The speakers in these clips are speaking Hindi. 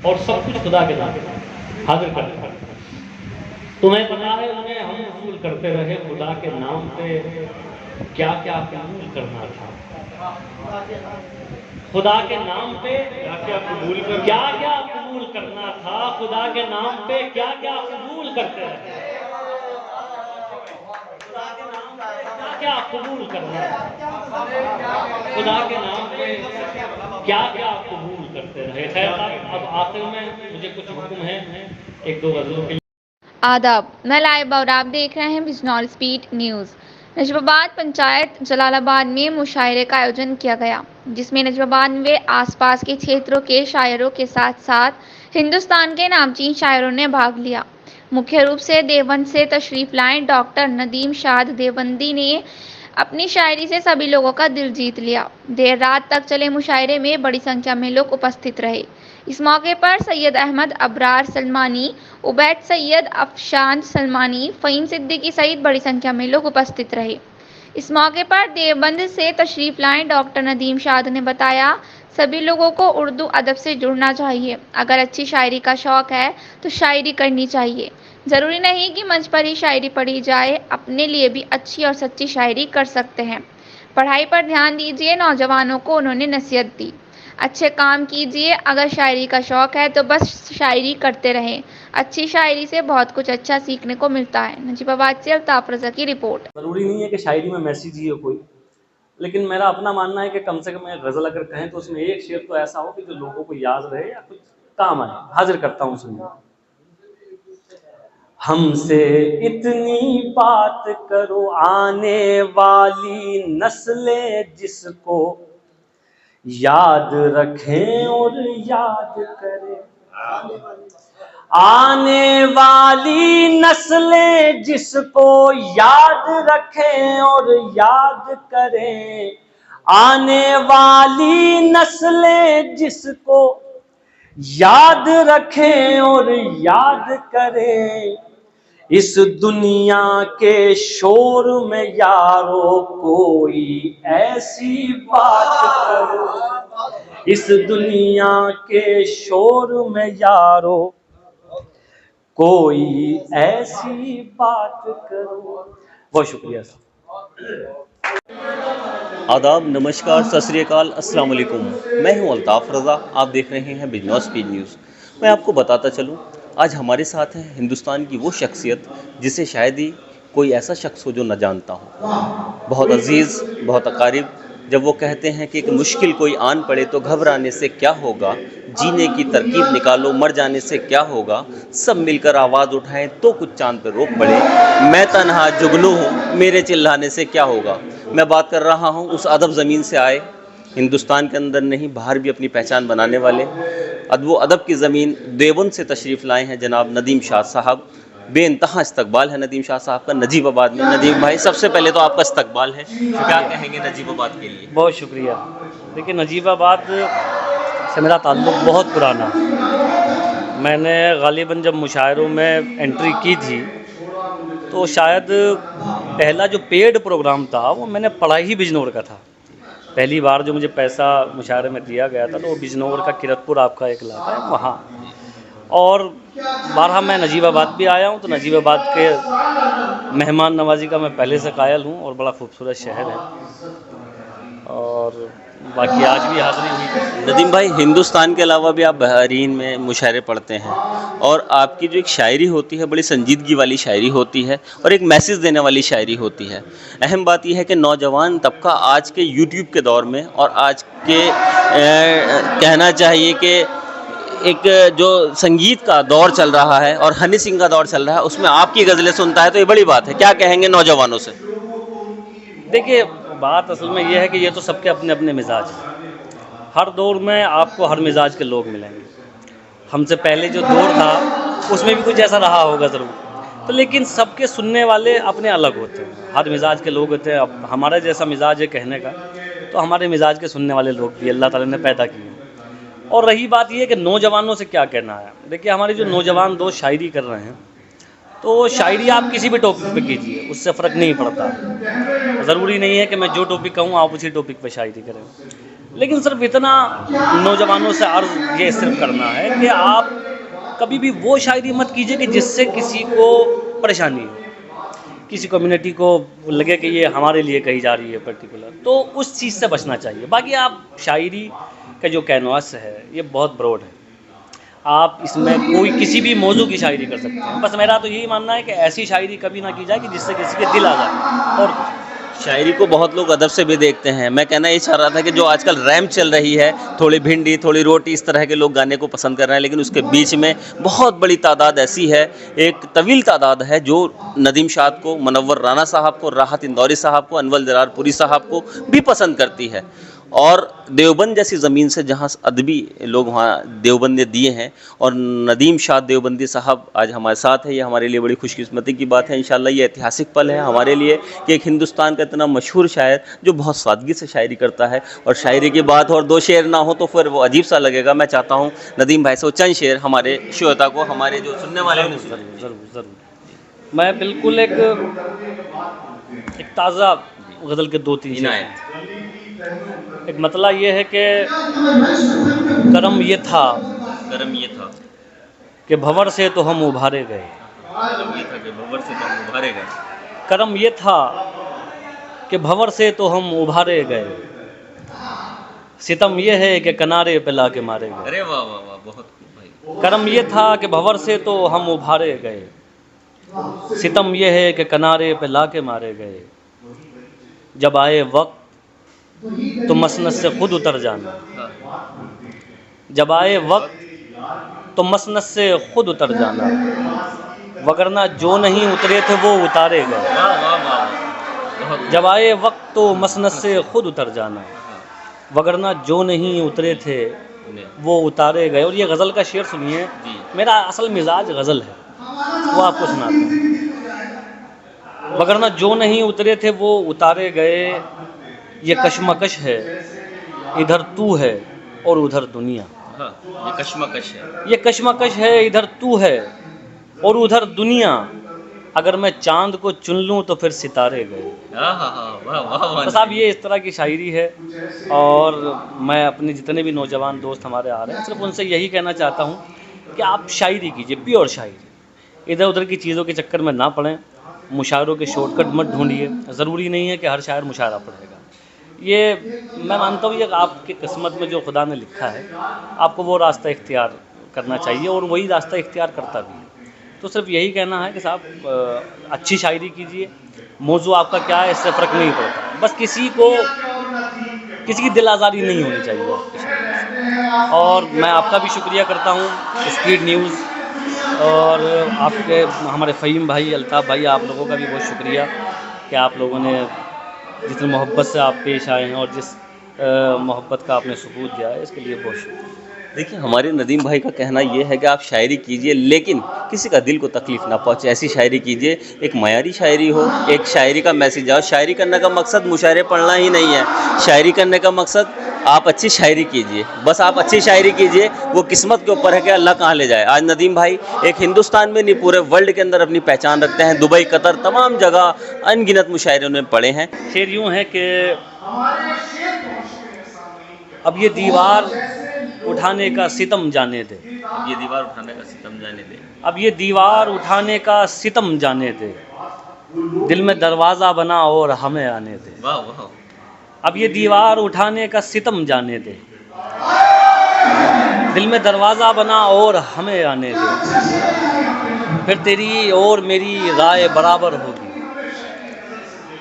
और सब कुछ खुदा के नाम पे हाजिर करता है। तुम्हें पता है उन्हें हम कबूल करते रहे खुदा के नाम पे, क्या क्या कबूल करना था खुदा के नाम पे, क्या क्या कबूल करना था खुदा के नाम पे, क्या क्या कबूल करते रहे खुदा के नाम पे, क्या क्या कबूल करना था खुदा के नाम पे, क्या क्या कबूल करते रहे। खैर अब आखिर में मुझे कुछ हुक्म है एक दो गजलों के। आदाब, मैं लाइव और आप देख रहे हैं बिजनौर स्पीड न्यूज़। नजबाबाद पंचायत जलालाबाद में मुशायरे का आयोजन किया गया, जिसमें नजबाबाद व आसपास के क्षेत्रों के शायरों के साथ साथ हिंदुस्तान के नामचीन शायरों ने भाग लिया। मुख्य रूप से देवबंद से तशरीफ लाए डॉक्टर नदीम शाद देवबंदी ने अपनी शायरी से सभी लोगों का दिल जीत लिया। देर रात तक चले मुशायरे में बड़ी संख्या में लोग उपस्थित रहे। इस मौके पर सैयद अहमद अबरार सलमानी, उबैद सैयद अफशान सलमानी, फ़हीम सिद्दीकी सहित बड़ी संख्या में लोग उपस्थित रहे। इस मौके पर देवबंद से तशरीफ लाए डॉक्टर नदीम शाद ने बताया, सभी लोगों को उर्दू अदब से जुड़ना चाहिए। अगर अच्छी शायरी का शौक़ है तो शायरी करनी चाहिए। ज़रूरी नहीं कि मंच पर ही शायरी पढ़ी जाए, अपने लिए भी अच्छी और सच्ची शायरी कर सकते हैं। पढ़ाई पर ध्यान दीजिए, नौजवानों को उन्होंने नसीहत दी। अच्छे काम कीजिए, अगर शायरी का शौक़ है तो बस शायरी करते रहें। अच्छी शायरी से बहुत कुछ अच्छा सीखने को मिलता है। नजीबाबाद से अल्ताफ रज़ा की रिपोर्ट। ज़रूरी नहीं है कि शायरी में मैसेज ही हो कोई, लेकिन मेरा अपना मानना है कि कम से कम एक गज़ल अगर कहें तो उसमें एक शेर तो ऐसा हो कि जो लोगों को याद रहे या कुछ काम आए। हाजिर करता हूँ, सुनिए। हमसे इतनी बात करो आने वाली नस्लें जिसको याद रखें और याद करें। आने वाली नस्लें जिसको याद रखें और याद करें। आने वाली नस्लें जिसको याद रखें और याद करें। इस दुनिया के शोर में यारो कोई ऐसी बात करो। इस दुनिया के शोर में यारो कोई ऐसी बात करो। बहुत शुक्रिया साहब। आदाब, नमस्कार, सत श्री अकाल, अस्सलाम वालेकुम। मैं हूं अल्ताफ़ रज़ा, आप देख रहे हैं बिजनौर स्पीड न्यूज़। मैं आपको बताता चलूं, आज हमारे साथ है हिंदुस्तान की वो शख्सियत जिसे शायद ही कोई ऐसा शख्स हो जो न जानता हो। बहुत अजीज़, बहुत अकारिब। जब वो कहते हैं कि एक मुश्किल कोई आन पड़े तो घबराने से क्या होगा, जीने की तरकीब निकालो मर जाने से क्या होगा, सब मिलकर आवाज़ उठाएं तो कुछ चांद पे रोक पड़े, मैं तन्हा जुगनू हूँ मेरे चिल्लाने से क्या होगा। मैं बात कर रहा हूँ उस अदब ज़मीन से आए, हिंदुस्तान के अंदर नहीं बाहर भी अपनी पहचान बनाने वाले वो अदब की ज़मीन देवबंद से तशरीफ़ लाए हैं जनाब नदीम शाद साहब। बेइंतहा इस्तकबाल है नदीम शाह साहब का नजीबाबाद में। नदीम भाई, सबसे पहले तो आपका इस्तकबाल है, तो क्या कहेंगे नजीबाबाद के लिए? बहुत शुक्रिया। देखिए, नजीबाबाद से मेरा ताल्लुक़ बहुत पुराना। मैंने गालिबन जब मुशायरों में एंट्री की थी तो शायद पहला जो पेड प्रोग्राम था वो मैंने पढ़ा ही बिजनौर का था। पहली बार जो मुझे पैसा मुशायरे में दिया गया था तो वो बिजनौर का किरतपुर आपका एक इलाका है वहाँ। और बारहा मैं नजीबाबाद भी आया हूँ, तो नजीबाबाद के मेहमान नवाजी का मैं पहले से कायल हूँ और बड़ा खूबसूरत शहर है और बाकी आज भी हाज़िरी हुई। नदीम भाई, हिंदुस्तान के अलावा भी आप बहरीन में मुशायरे पढ़ते हैं और आपकी जो एक शायरी होती है बड़ी संजीदगी वाली शायरी होती है और एक मैसेज देने वाली शायरी होती है। अहम बात यह है कि नौजवान तबका आज के यूट्यूब के दौर में और आज के कहना चाहिए कि एक जो संगीत का दौर चल रहा है और हनी सिंह का दौर चल रहा है, उसमें आपकी गज़लें सुनता है तो ये बड़ी बात है। क्या कहेंगे नौजवानों से? देखिए, बात असल में ये है कि ये तो सबके अपने अपने मिजाज हैं। हर दौर में आपको हर मिजाज के लोग मिलेंगे। हमसे पहले जो दौर था उसमें भी कुछ ऐसा रहा होगा ज़रूर, तो लेकिन सबके सुनने वाले अपने अलग होते हैं, हर मिजाज के लोग होते हैं। अब हमारा जैसा मिजाज है कहने का, तो हमारे मिजाज के सुनने वाले लोग भी अल्लाह ताला ने पैदा किए। और रही बात ये कि नौजवानों से क्या कहना है, देखिए हमारे जो नौजवान दोस्त शायरी कर रहे हैं, तो शायरी आप किसी भी टॉपिक पे कीजिए, उससे फ़र्क नहीं पड़ता। ज़रूरी नहीं है कि मैं जो टॉपिक कहूँ आप उसी टॉपिक पे शायरी करें। लेकिन सिर्फ इतना नौजवानों से अर्ज ये सिर्फ करना है कि आप कभी भी वो शायरी मत कीजिए कि जिससे किसी को परेशानी हो, किसी कम्युनिटी को लगे कि ये हमारे लिए कही जा रही है पर्टिकुलर, तो उस चीज़ से बचना चाहिए। बाकी आप शायरी का जो कैनवास है ये बहुत ब्रॉड है, आप इसमें कोई किसी भी मौजू की शायरी कर सकते हैं। बस मेरा तो यही मानना है कि ऐसी शायरी कभी ना की जाए कि जिससे किसी के दिल आ जाए। और शायरी को बहुत लोग अदब से भी देखते हैं। मैं कहना ये चाह रहा था कि जो आजकल रैम्प चल रही है, थोड़ी भिंडी थोड़ी रोटी, इस तरह के लोग गाने को पसंद कर रहे हैं, लेकिन उसके बीच में बहुत बड़ी तादाद ऐसी है, एक तवील तादाद है जो नदीम शाद को, मुनव्वर राना साहब को, राहत इंदौरी साहब को, अनवर जरारपुरी साहब को भी पसंद करती है। और देवबंद जैसी ज़मीन से जहाँ अदबी लोग वहाँ देवबंद ने दिए हैं, और नदीम शाद देवबंदी साहब आज हमारे साथ है, ये हमारे लिए बड़ी खुशकिस्मती की बात है। इंशाल्लाह ये ऐतिहासिक पल है हमारे लिए कि एक हिंदुस्तान का इतना मशहूर शायर जो बहुत सादगी से शायरी करता है, और शायरी की बात और दो शेर ना हो तो फिर वो अजीब सा लगेगा। मैं चाहता हूँ नदीम भाई से वो चंद शेर हमारे श्रोता को, हमारे जो सुनने वाले हैं, ज़रूर मैं बिल्कुल एक ताज़ा गज़ल के 2-3 शेर। एक मतला ये है कि करम ये था कि भंवर से तो हम उभारे गए। करम ये था कि भंवर से तो हम उभारे गए, सितम ये है कि किनारे पे ला के मारे गए। अरे वाह वाह वाह, बहुत भाई। करम ये था कि भंवर से तो हम उभारे गए, सितम ये है कि किनारे पे ला के मारे गए। जब आए वक्त तो मसनद से खुद उतर जाना, जब आए वक्त तो मसनद से खुद उतर जाना, वगरना जो नहीं उतरे थे वो उतारे गए। जब आए वक्त तो मसनद से खुद उतर जाना, वगरना जो नहीं उतरे थे वो उतारे गए। और ये गज़ल का शेर सुनिए, मेरा असल मिजाज गज़ल है, वो आपको सुनाता हूँ। वगरना जो नहीं उतरे थे वो उतारे गए, ये कशमकश है इधर तू है और उधर दुनिया। ये कशमकश है, ये कशमकश है इधर तू है और उधर दुनिया, अगर मैं चांद को चुन लूँ तो फिर सितारे गए। तो साहब ये इस तरह की शायरी है, और मैं अपने जितने भी नौजवान दोस्त हमारे आ रहे हैं सिर्फ उनसे यही कहना चाहता हूँ कि आप शायरी कीजिए, प्योर शायरी, इधर उधर की चीज़ों के चक्कर में ना पड़ें, मुशायरों के शॉर्टकट मत ढूंढिए। ज़रूरी नहीं है कि हर शायर मुशायरा पढ़ेगा, ये मैं मानता हूँ ये आपकी किस्मत में जो खुदा ने लिखा है, आपको वो रास्ता इख्तियार करना चाहिए, और वही रास्ता इख्तियार करता भी है। तो सिर्फ यही कहना है कि साहब अच्छी शायरी कीजिए, मौजू आपका क्या है इससे फ़र्क नहीं पड़ता, बस किसी की दिल आज़ारी नहीं होनी चाहिए आपकी शायरी। और मैं आपका भी शुक्रिया करता हूँ, स्पीड न्यूज़, और आपके हमारे फ़हीम भाई, अल्ताफ़ भाई, आप लोगों का भी बहुत शुक्रिया कि आप लोगों ने जितनी मोहब्बत से आप पेश आए हैं और जिस मोहब्बत का आपने सबूत दिया है, इसके लिए बहुत शुक्रिया। देखिए, हमारे नदीम भाई का कहना ये है कि आप शायरी कीजिए लेकिन किसी का दिल को तकलीफ़ ना पहुँचे, ऐसी शायरी कीजिए, एक मयारी शायरी हो, एक शायरी का मैसेज आओ। शायरी करने का मकसद मुशायरे पढ़ना ही नहीं है, शायरी करने का मकसद आप अच्छी शायरी कीजिए, बस आप अच्छी शायरी कीजिए, वो किस्मत के ऊपर है कि अल्लाह कहाँ ले जाए। आज नदीम भाई एक हिंदुस्तान में नहीं पूरे वर्ल्ड के अंदर अपनी पहचान रखते हैं, दुबई, कतर, तमाम जगह अनगिनत मुशायरे उन्होंने पढ़े हैं। शेर यूँ है कि अब ये दीवार उठाने का सितम जाने दे, ये दीवार उठाने का सितम जाने दे, अब ये दीवार उठाने का सितम जाने दे, दिल में दरवाज़ा बना और हमें आने दे। वाह वाह। अब ये दीवार उठाने का सितम जाने दे, दिल में दरवाज़ा बना और हमें आने दे, फिर तेरी और मेरी राय बराबर होगी,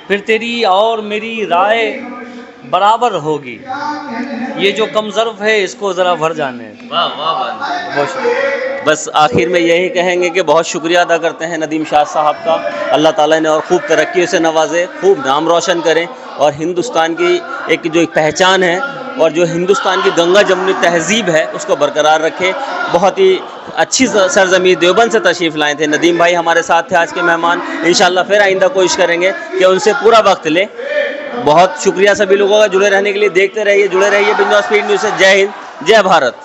फिर तेरी और मेरी राय बराबर होगी, ये जो कम ज़र्फ़ है इसको ज़रा भर जाने। वाह वाह, बहुत शुक्रिया। बस आखिर में यही कहेंगे कि बहुत शुक्रिया अदा करते हैं नदीम शाद साहब का, अल्लाह ताला ने और खूब तरक्की से नवाजे, खूब नाम रोशन करें, और हिंदुस्तान की एक जो पहचान है और जो हिंदुस्तान की गंगा जमुनी तहज़ीब है उसको बरकरार रखें। बहुत ही अच्छी सरजमीन देवबंद से तशरीफ़ लाए थे नदीम भाई, हमारे साथ थे आज के मेहमान। इंशाल्लाह फिर आइंदा कोशिश करेंगे कि उनसे पूरा वक्त लें। बहुत शुक्रिया सभी लोगों का जुड़े रहने के लिए। देखते रहिए, जुड़े रहिए बिजनौर स्पीड न्यूज़ से। जय हिंद, जय भारत।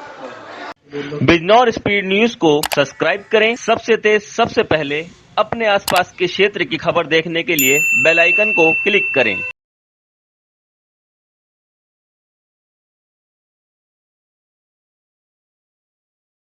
बिजनौर स्पीड न्यूज़ को सब्सक्राइब करें, सबसे तेज सबसे पहले अपने आसपास के क्षेत्र की खबर देखने के लिए बेल आइकन को क्लिक करें।